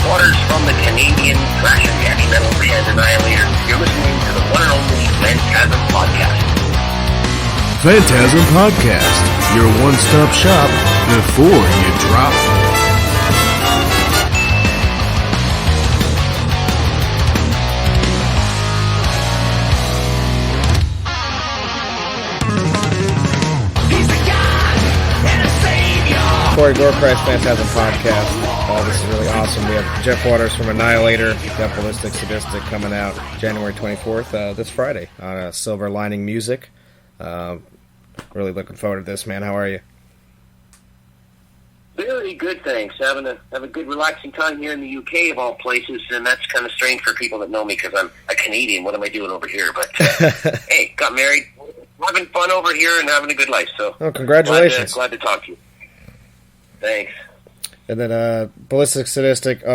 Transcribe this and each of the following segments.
Waters from the Canadian thrash and heavy metal band Annihilator. You're listening to the one and only FANTASM Podcast. FANTASM Podcast, your one-stop shop before you drop. Gorechrist, FANTASM Podcast. This is really awesome. We have Jeff Waters from Annihilator, got Ballistic Statistics coming out January 24th, this Friday on Silver Lining Music. Really looking forward to this, man. How are you? Very good, thanks. Having a good, relaxing time here in the UK, of all places, and that's kind of strange for people that know me because I'm a Canadian. What am I doing over here? But, hey, got married, having fun over here and having a good life. So, congratulations. Glad to talk to you. Thanks. And then Ballistic Statistic,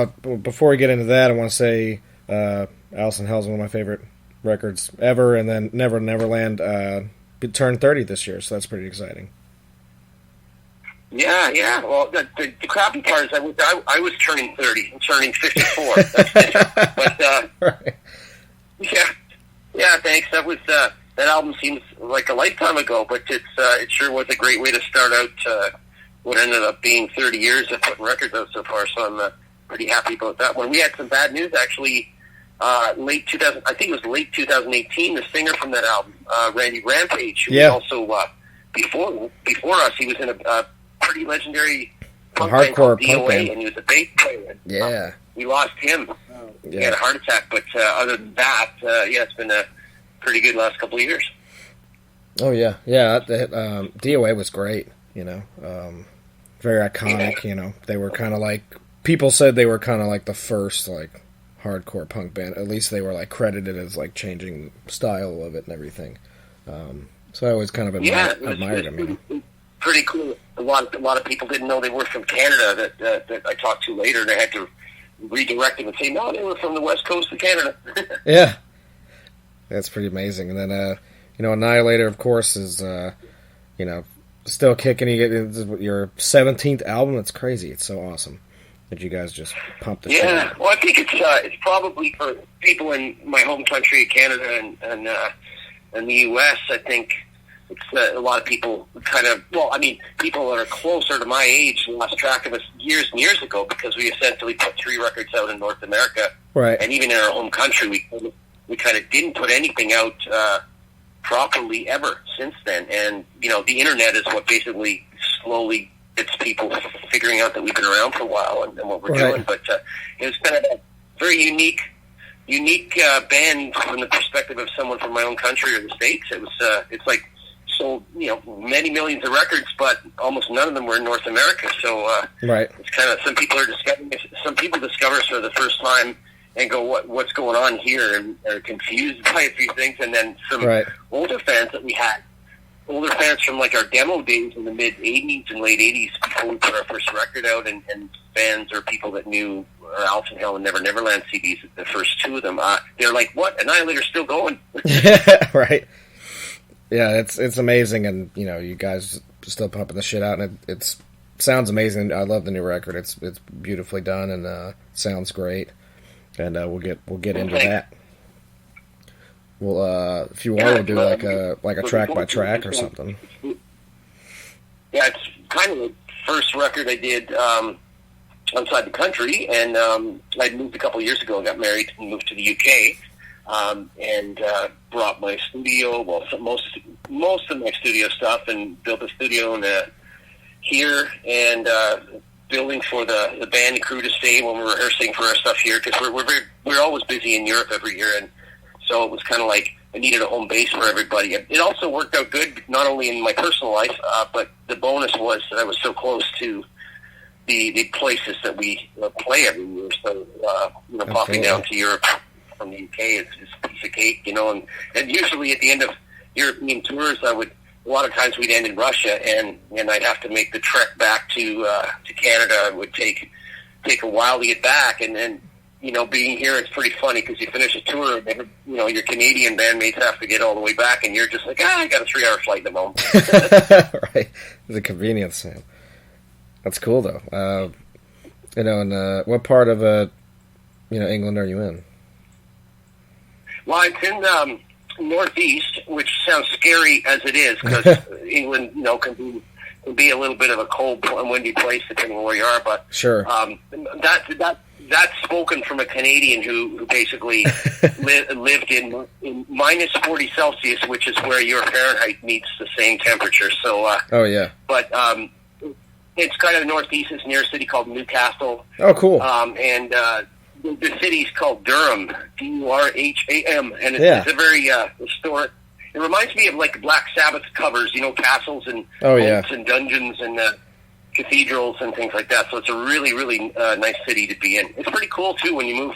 before we get into that, I want to say Alice in Hell is one of my favorite records ever, and then Neverland turned 30 this year, so that's pretty exciting. Yeah. Well, the crappy part is I was turning 30. I'm turning 54. But, right. Yeah, thanks. That album seems like a lifetime ago, but it sure was a great way to start out what ended up being 30 years of putting records out so far, so I'm pretty happy about that one. We had some bad news, actually, late 2018, the singer from that album, Randy Rampage, who was also, before us, he was in a pretty legendary punk band called DOA, and he was a bass player. Yeah. We lost him. He had a heart attack, but other than that, it's been a pretty good last couple of years. Oh, yeah. Yeah, DOA was great, very iconic, They were kind of like, people said they were kind of like the first, like, hardcore punk band. At least they were, like, credited as, like, changing the style of it and everything. So I always kind of admired them, Pretty cool. A lot of people didn't know they were from Canada that I talked to later, and I had to redirect them and say, no, they were from the west coast of Canada. Yeah. That's pretty amazing. And then, Annihilator, of course, is, still kicking. You get your 17th album. It's crazy. It's so awesome that you guys just pumped the shit out. Yeah, well, I think it's probably for people in my home country, Canada, and the U.S., I think it's a lot of people people that are closer to my age lost track of us years and years ago because we essentially put 3 records out in North America. Right. And even in our home country, we kind of didn't put anything out properly ever since then. And, the internet is what basically slowly gets people figuring out that we've been around for a while and what we're doing. But it's been a very unique band from the perspective of someone from my own country or the States. It's like sold, many millions of records, but almost none of them were in North America. So it's kind of, some people discover us for the first time and go, what's going on here, and are confused by a few things. And then some older fans that we had, older fans from like our demo days in the mid 80s and late 80s before we put our first record out, and fans or people that knew our Alice in Hell and Neverland CDs, the first 2 of them, they're like, what, Annihilator's still going? Right. Yeah, it's amazing, and you guys still pumping the shit out, and it sounds amazing. I love the new record. It's beautifully done, and sounds great. And we'll get into that. Well, if you want, we'll do like a track by track or something. Yeah, it's kind of the first record I did outside the country, and I moved a couple of years ago and got married and moved to the UK, and brought my studio, most of my studio stuff, and built a studio here, and building for the band crew to stay when we're rehearsing for our stuff here, because we're always busy in Europe every year, and so it was kind of like I needed a home base for everybody. It also worked out good, not only in my personal life, but the bonus was that I was so close to the places that we play every year. So popping down to Europe from the UK is a piece of cake, and usually at the end of European tours, a lot of times we'd end in Russia, and I'd have to make the trek back to Canada. It would take a while to get back, and then being here, it's pretty funny because you finish a tour, and your Canadian bandmates have to get all the way back, and you're just like, I got a 3-hour flight in the moment. Right, the convenience, man. That's cool though. And what part of England are you in? Well, it's in northeast, which sounds scary as it is, because England, can be a little bit of a cold and windy place depending on where you are. But sure, that's spoken from a Canadian who basically lived in minus 40 Celsius, which is where your Fahrenheit meets the same temperature. So, oh yeah, but it's kind of northeast. It's near a city called Newcastle. Oh, cool. And the city's called Durham, Durham, and it's a very historic. It reminds me of like Black Sabbath covers, castles and boats and dungeons and cathedrals and things like that. So it's a really, really nice city to be in. It's pretty cool too when you move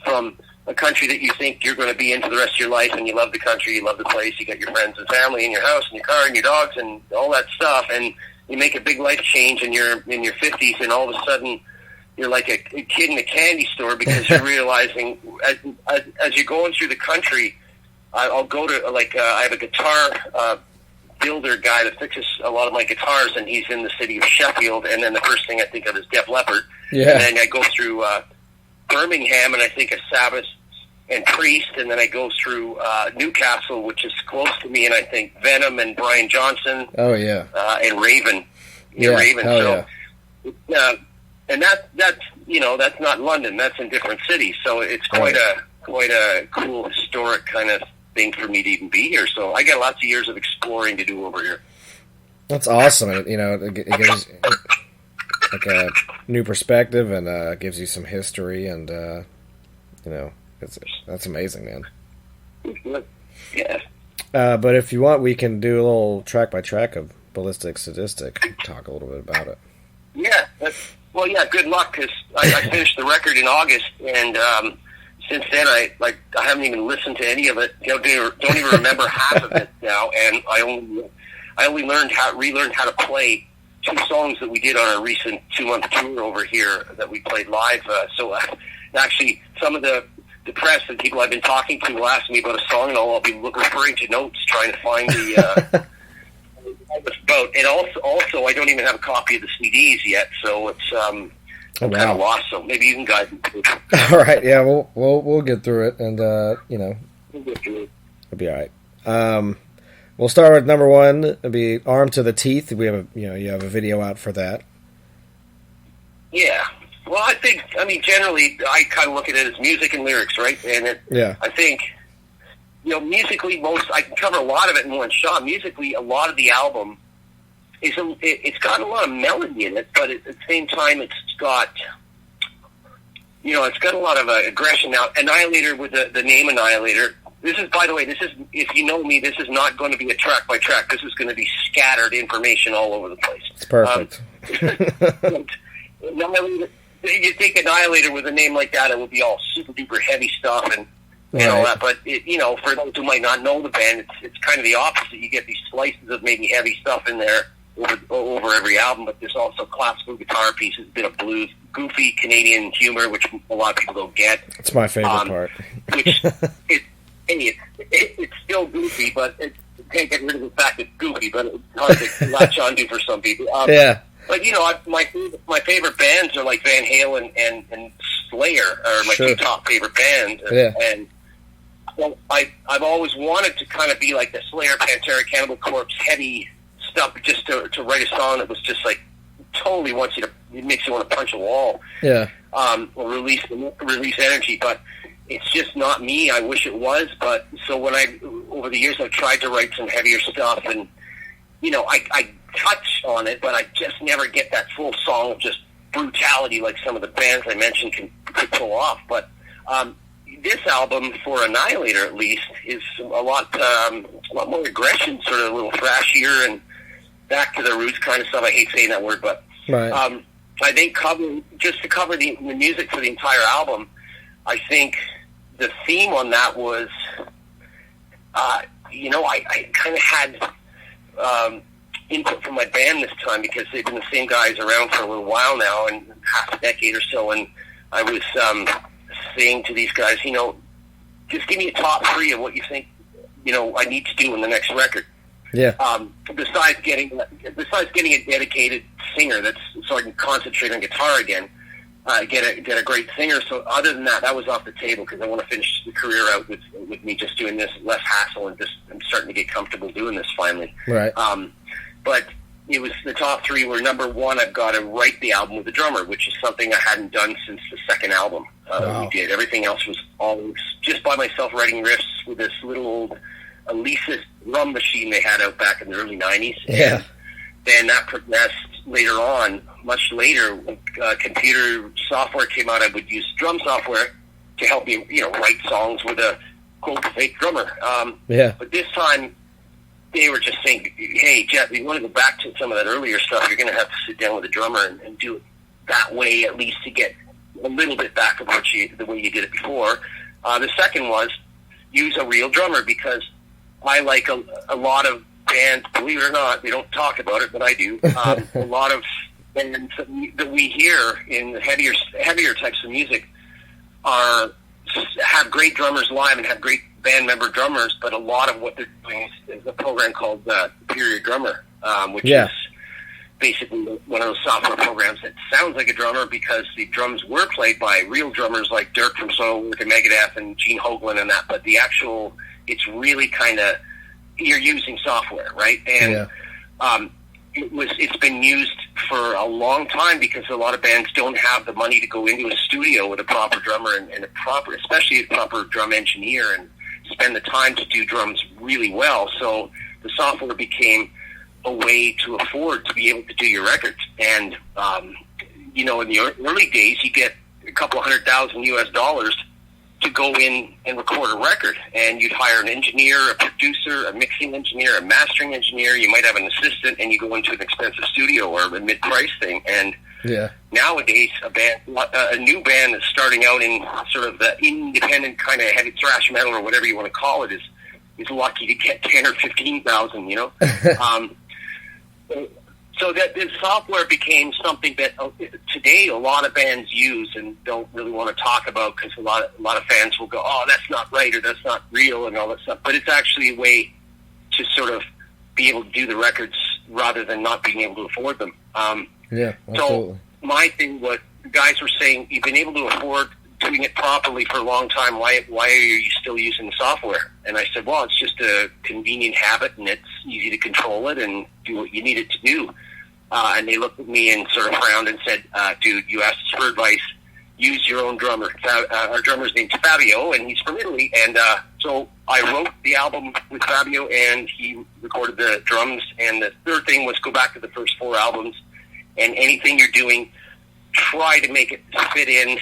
from a country that you think you're going to be in for the rest of your life, and you love the country, you love the place, you got your friends and family and your house and your car and your dogs and all that stuff, and you make a big life change and you're in your 50s, and all of a sudden you're like a kid in a candy store, because you're realizing as you're going through the country, I'll go to, I have a guitar builder guy that fixes a lot of my guitars, and he's in the city of Sheffield, and then the first thing I think of is Def Leppard. Yeah. And then I go through Birmingham, and I think of Sabbath and Priest, and then I go through Newcastle, which is close to me, and I think Venom and Brian Johnson. Oh, yeah. And Raven. Yeah, Raven. hell yeah. And that's not London. That's in different cities. So it's quite a cool historic kind of thing for me to even be here. So I got lots of years of exploring to do over here. That's awesome. It gives like a new perspective, and gives you some history, and that's amazing, man. Yeah. But if you want, we can do a little track by track of Ballistic Statistics. Talk a little bit about it. Yeah. Good luck, because I finished the record in August, and since then I haven't even listened to any of it. Don't even remember half of it now, and I only relearned how to play 2 songs that we did on our recent 2-month tour over here that we played live. So actually, some of the press and people I've been talking to will ask me about a song, and I'll be referring to notes, trying to find the about. And also, I don't even have a copy of the CDs yet, so it's I'm kind of lost. So maybe you can guide me. All right, yeah, we'll get through it, and we'll get through it. It'll be all right. We'll start with number 1. It'll be "Armed to the Teeth." We have you have a video out for that. Yeah. Well, generally, I kind of look at it as music and lyrics, right? And I think, musically, I can cover a lot of it in one shot. Musically, a lot of the album it's got a lot of melody in it, but at the same time, it's got a lot of aggression. Now, Annihilator, with the name Annihilator. This is, by the way, if you know me, this is not going to be a track by track. This is going to be scattered information all over the place. It's perfect. Annihilator. You take Annihilator with a name like that, it would be all super duper heavy stuff and all that. But for those who might not know the band, it's kind of the opposite. You get these slices of maybe heavy stuff in there over every album, but there's also classical guitar pieces, a bit of blues, goofy Canadian humor, which a lot of people don't get. It's my favorite part. Which it's still goofy, but it can't get rid of the fact it's goofy. But it's hard to latch onto for some people. Yeah. But my favorite bands are like Van Halen and Slayer are my 2 top favorite bands. And well, I've always wanted to kind of be like the Slayer, Pantera, Cannibal Corpse, heavy stuff, just to write a song that was just like totally it makes you want to punch a wall. Yeah. Or release energy, but it's just not me. I wish it was, but so when over the years I've tried to write some heavier stuff, and I touch on it, but I just never get that full song of just brutality like some of the bands I mentioned could pull off. But this album, for Annihilator at least, is a lot more aggression, sort of a little thrashier and back to the roots kind of stuff. I hate saying that word, but right. I think to cover the music for the entire album, I think the theme on that was, I kind of had input from my band this time, because they've been the same guys around for a little while now, and half a decade or so, and I was saying to these guys, just give me a top 3 of what you think, I need to do in the next record. Besides getting a dedicated singer, that's so I can concentrate on guitar again. Get a great singer. So other than that, that was off the table because I want to finish the career out with me just doing this, less hassle, and I'm starting to get comfortable doing this finally. Right. But it was the top three were number one. I've got to write the album with a drummer, which is something I hadn't done since the second album. We did. Everything else was always just by myself writing riffs with this little old Alesis drum machine they had out back in the early 90s. Yeah. And then that progressed later on, much later, when computer software came out. I would use drum software to help me, write songs with a quote fake drummer. But this time, they were just saying, "Hey, Jeff, if you want to go back to some of that earlier stuff, you're going to have to sit down with a drummer and do it that way, at least to get a little bit back of the way you did it before." The second was use a real drummer because I like a lot of bands, believe it or not, they don't talk about it, but I do. A lot of bands that we hear in the heavier types of music have great drummers live and have great band member drummers, but a lot of what they're doing is a program called Superior Drummer, which is basically one of those software programs that sounds like a drummer because the drums were played by real drummers like Dirk from Soilwork and Megadeth and Gene Hoglan and that, but the actual, it's really kind of, you're using software, right? And it's been used for a long time because a lot of bands don't have the money to go into a studio with a proper drummer and especially a proper drum engineer and spend the time to do drums really well. So the software became a way to afford to be able to do your records. And, in the early days, you get a couple $100,000 to go in and record a record, and you'd hire an engineer, a producer, a mixing engineer, a mastering engineer. You might have an assistant, and you go into an expensive studio or a mid-price thing. And nowadays, a new band that's starting out in sort of the independent kind of heavy thrash metal or whatever you want to call it is lucky to get 10 or 15,000. So that this software became something that today a lot of bands use and don't really want to talk about because a lot of fans will go, "Oh, that's not right," or "That's not real," and all that stuff. But it's actually a way to sort of be able to do the records rather than not being able to afford them. Absolutely. So my thing was, the guys were saying, "You've been able to afford doing it properly for a long time. Why are you still using the software?" And I said, "Well, it's just a convenient habit, and it's easy to control it and do what you need it to do." And they looked at me and sort of frowned and said, "Dude, you asked us for advice. Use your own drummer." Our drummer's name's Fabio, and he's from Italy. And so I wrote the album with Fabio, and he recorded the drums. And the third thing was go back to the first four albums, and anything you're doing, try to make it fit in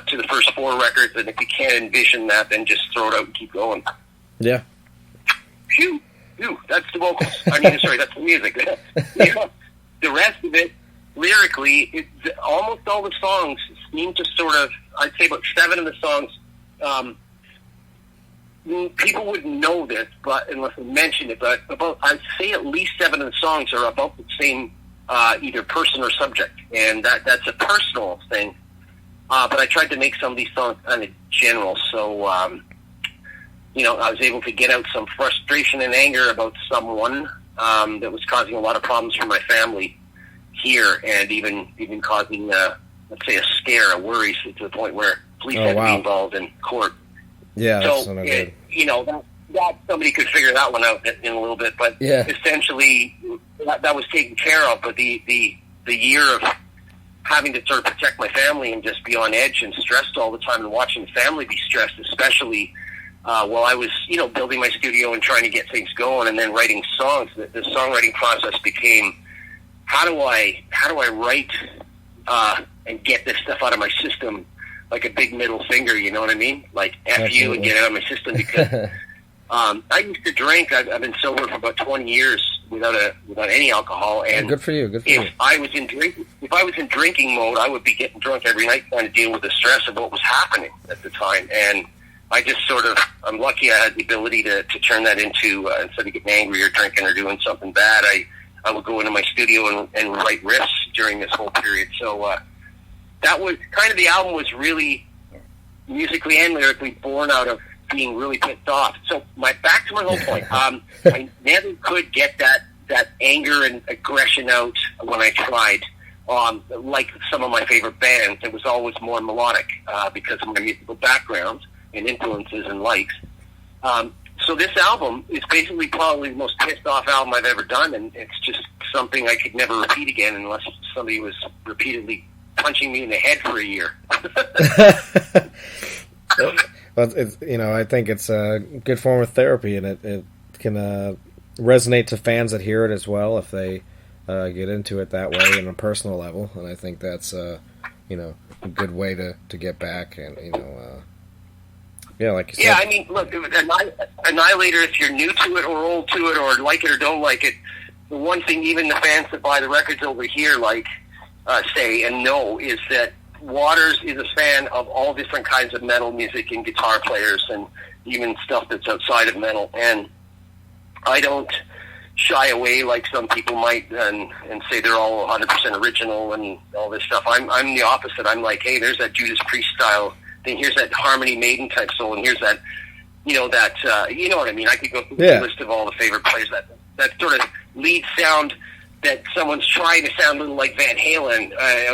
to the first four records. And if you can't envision that, then just throw it out and keep going. Yeah. Phew. That's the vocals. That's the music. The rest of it, lyrically, almost all the songs seem to sort of, I'd say about 7 of the songs, people wouldn't know this, but unless I mention it, but I'd say at least 7 of the songs are about the same either person or subject, and that's a personal thing. But I tried to make some of these songs kind of general, so I was able to get out some frustration and anger about someone that was causing a lot of problems for my family here, and even causing, let's say, a scare, a worry, to the point where police had to be involved in court. Yeah, so that's no good. That somebody could figure that one out in a little bit, but essentially that was taken care of. But the year of having to sort of protect my family and just be on edge and stressed all the time, and watching the family be stressed, especially while I was, building my studio and trying to get things going, and then writing songs. The songwriting process became, how do I write and get this stuff out of my system like a big middle finger, you know what I mean? Like F you and get it out of my system, because I used to drink. I've been sober for about 20 years without any alcohol. And good for you. If I was in drinking mode, I would be getting drunk every night trying to deal with the stress of what was happening at the time. And I just I'm lucky I had the ability to turn that into, instead of getting angry or drinking or doing something bad, I would go into my studio and write riffs during this whole period. So that was kind of, the album was really musically and lyrically born out of being really pissed off. So back to my whole point. I never could get that anger and aggression out when I tried. Like some of my favorite bands, it was always more melodic because of my musical background and influences and likes. So this album is basically probably the most pissed off album I've ever done, and it's just something I could never repeat again unless somebody was repeatedly punching me in the head for a year. Well, I think it's a good form of therapy, and it can resonate to fans that hear it as well if they get into it that way on a personal level. And I think that's a good way to get back, and like you said. Yeah, I mean, look, Annihilator, if you're new to it or old to it or like it or don't like it, the one thing even the fans that buy the records over here say and know is that Waters is a fan of all different kinds of metal music and guitar players and even stuff that's outside of metal. And I don't shy away like some people might and say they're all 100% original and all this stuff. I'm the opposite. I'm like, hey, there's that Judas Priest style thing. Here's that Harmony Maiden type soul, and here's that, you know what I mean? I could go through the list of all the favorite players, that sort of lead sound that someone's trying to sound a little like Van Halen.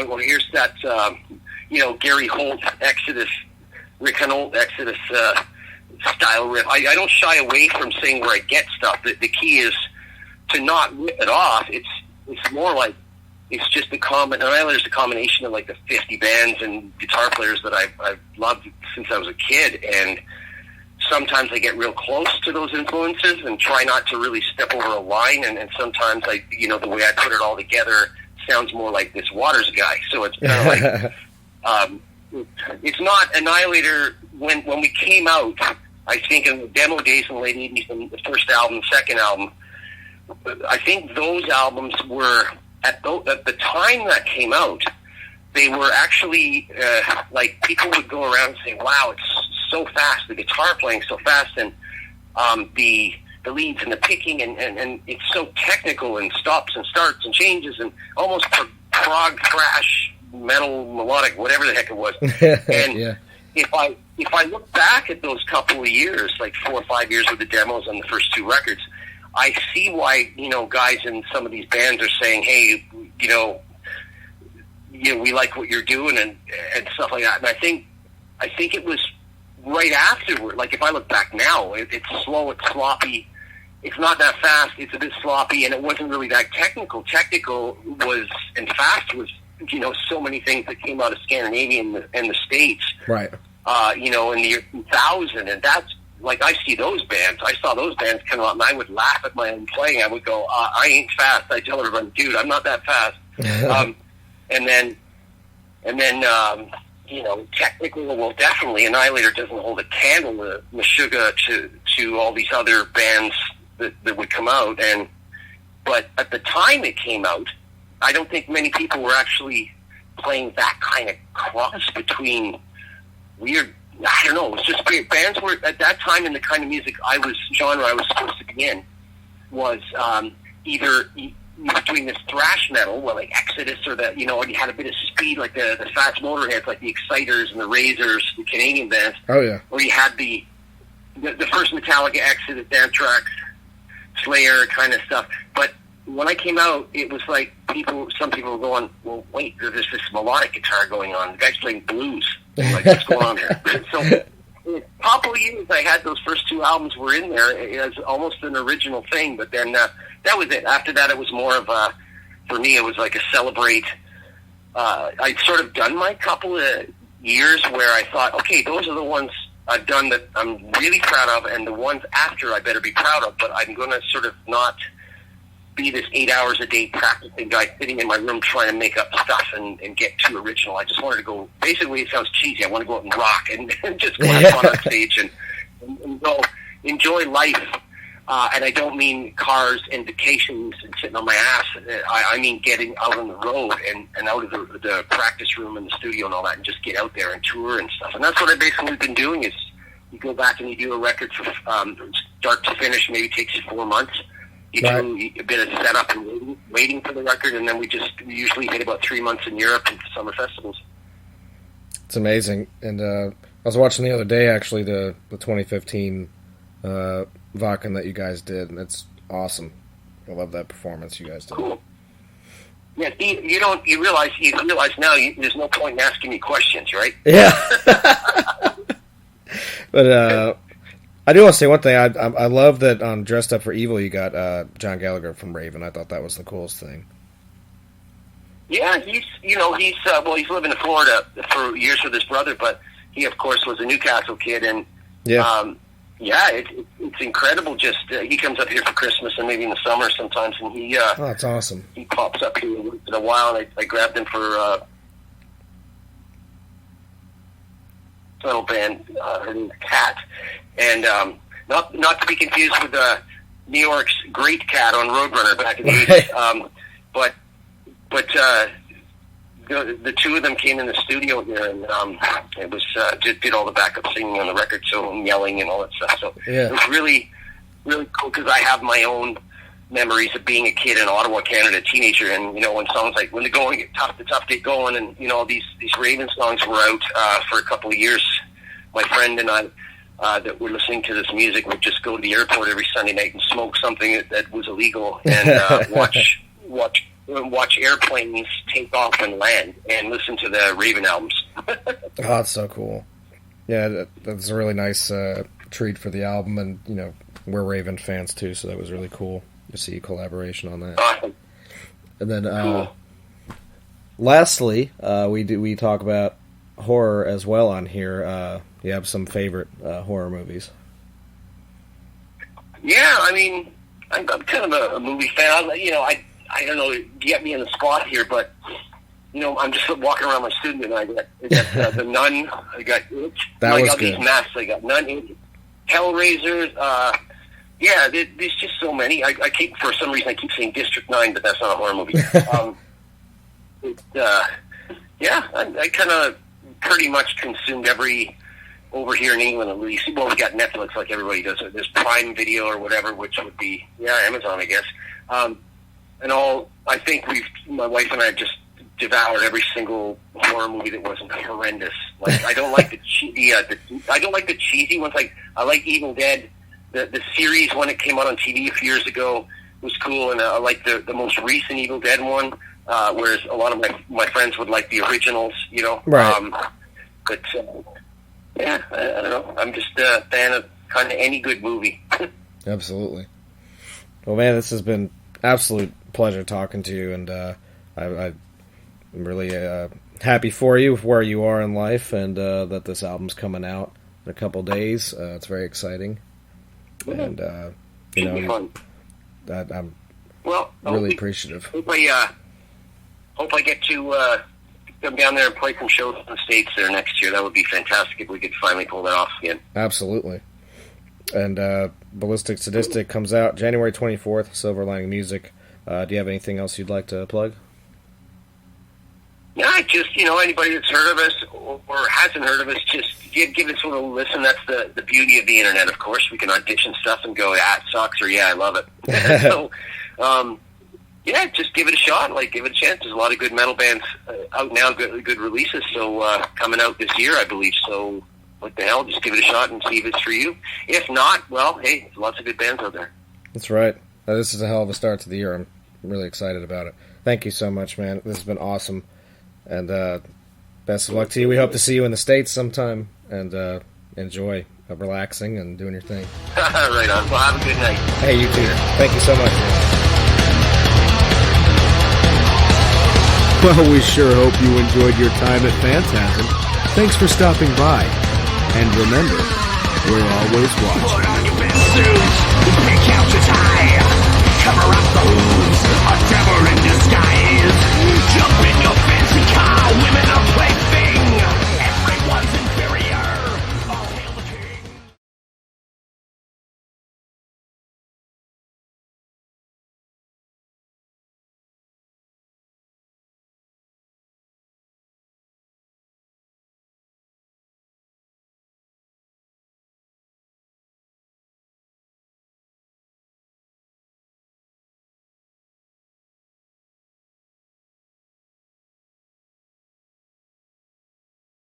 Or here's that, Gary Holt Exodus, Rick Hanolt Exodus style riff. I don't shy away from saying where I get stuff. The key is to not rip it off. It's more like it's just Annihilator's a combination of like the 50 bands and guitar players that I've loved since I was a kid, and sometimes I get real close to those influences and try not to really step over a line, and sometimes the way I put it all together sounds more like this Waters guy. So it's kind of like it's not Annihilator when we came out. I think in the demo days in the late 80s, and the first album, second album, I think those albums were at the time that came out, they were actually like people would go around and say, "Wow, it's so fast! The guitar playing so fast, and the leads and the picking, and it's so technical and stops and starts and changes and almost prog thrash metal melodic, whatever the heck it was." And yeah. If I look back at those couple of years, like 4 or 5 years with the demos on the first two records, I see why guys in some of these bands are saying, "Hey, we like what you're doing," and stuff like that. And I think it was right afterward. Like if I look back now, it's slow, it's sloppy, it's not that fast, it's a bit sloppy, and it wasn't really that technical. Technical was and fast was so many things that came out of Scandinavia and the States, right? In the year 2000, and that's. Like, I see those bands. I saw those bands come out, and I would laugh at my own playing. I would go, I ain't fast. I tell everyone, dude, I'm not that fast. And then, technically, well, definitely, Annihilator doesn't hold a candle to Meshuggah to all these other bands that would come out. But at the time it came out, I don't think many people were actually playing that kind of cross between weird. I don't know. It was just weird. Bands were at that time in the kind of music genre I was supposed to be in was either doing this thrash metal, well, like Exodus, or that and you had a bit of speed, like the Fats Motorheads, like the Exciters and the Razors, the Canadian bands. Oh yeah. Or you had the first Metallica, Exodus, Anthrax, Slayer kind of stuff. But when I came out, it was like some people were going, "Well, wait, there's this melodic guitar going on. The guy's playing blues. Like, what's going on here?" So, in a couple of years, I had those first two albums were in there as almost an original thing. But then that was it. After that, it was more of for me, it was like a celebrate. I'd sort of done my couple of years where I thought, okay, those are the ones I've done that I'm really proud of, and the ones after I better be proud of. But I'm going to sort of not be this 8 hours a day practicing guy sitting in my room trying to make up stuff and get too original. I just wanted to go, basically it sounds cheesy, I want to go out and rock and just go have fun on stage and go enjoy life. And I don't mean cars and vacations and sitting on my ass. I mean getting out on the road and out of the practice room and the studio and all that, and just get out there and tour and stuff. And that's what I've basically been doing is you go back and you do a record from start to finish, maybe takes you 4 months. You do a bit of setup and waiting for the record, and then we usually hit about 3 months in Europe and summer festivals. It's amazing. And was watching the other day, actually, the 2015 Vakken that you guys did, and it's awesome. I love that performance you guys did. Cool. Yeah, you realize now there's no point in asking me questions, right? Yeah. But I do want to say one thing. I love that on Dressed Up for Evil you got John Gallagher from Raven. I thought that was the coolest thing. Yeah, he's living in Florida for years with his brother, but he of course was a Newcastle kid, and it's incredible. Just he comes up here for Christmas and maybe in the summer sometimes, and he that's awesome. He pops up here once in a while, and I grabbed him for a little band, her name's Cat, and not to be confused with New York's Great Cat on Roadrunner back in the 80s, but the two of them came in the studio here, and it was did all the backup singing on the record, so I'm yelling and all that stuff. So it was really, really cool because I have my own memories of being a kid in Ottawa, Canada, a teenager, and when songs like when the going get tough, the tough get going, and these Raven songs were out for a couple of years. My friend and I that were listening to this music would just go to the airport every Sunday night and smoke something that was illegal and watch airplanes take off and land and listen to the Raven albums. Oh, that's so cool. Yeah, that's a really nice treat for the album, and we're Raven fans too, so that was really cool to see collaboration on that. Awesome. And then lastly, we talk about horror as well on here. You have some favorite horror movies? Yeah, I mean, I'm kind of a movie fan. I don't know, you get me in the spot here, but, I'm just walking around my studio, and I got The Nun, I got It. That was got good. These masks, I got Nun, It, Hellraisers, there's just so many. I keep, for some reason, I keep saying District 9, but that's not a horror movie. I kind of pretty much consumed every, over here in England at least. Well, we got Netflix like everybody does. There's Prime Video or whatever, which would be, Amazon, I guess. I think my wife and I have just devoured every single horror movie that wasn't horrendous. Like, I don't like I don't like the cheesy ones. Like, I like Evil Dead. The series, when it came out on TV a few years ago, was cool, and I like the most recent Evil Dead one, whereas a lot of my friends would like the originals, Right. I don't know. I'm just a fan of kind of any good movie. Absolutely. Well, man, this has been absolute pleasure talking to you, and I'm really happy for you, where you are in life, and that this album's coming out in a couple days. It's very exciting, and I'm really appreciative. Hope I get to come down there and play some shows in the States there next year. That would be fantastic if we could finally pull that off again. Absolutely. And Ballistic Statistics comes out January 24th, Silver Lining Music. Do you have anything else you'd like to plug? Yeah, just, anybody that's heard of us or hasn't heard of us, just give us a little listen. That's the beauty of the internet, of course. We can audition stuff and go, it sucks, or I love it. So, just give it a shot. Give it a chance. There's a lot of good metal bands out now, good releases. So coming out this year, I believe. So what the hell? Just give it a shot and see if it's for you. If not, well, hey, there's lots of good bands out there. That's right. This is a hell of a start to the year. I'm really excited about it. Thank you so much, man. This has been awesome. And best of luck to you. We hope to see you in the States sometime. And enjoy relaxing and doing your thing. Right on. Well, have a good night. Hey, you too. Thank you so much, man. Well, we sure hope you enjoyed your time at Phantasm. Thanks for stopping by. And remember, we're always watching. Put on your best suit, pick out your tie, cover up the wounds, a devil in disguise.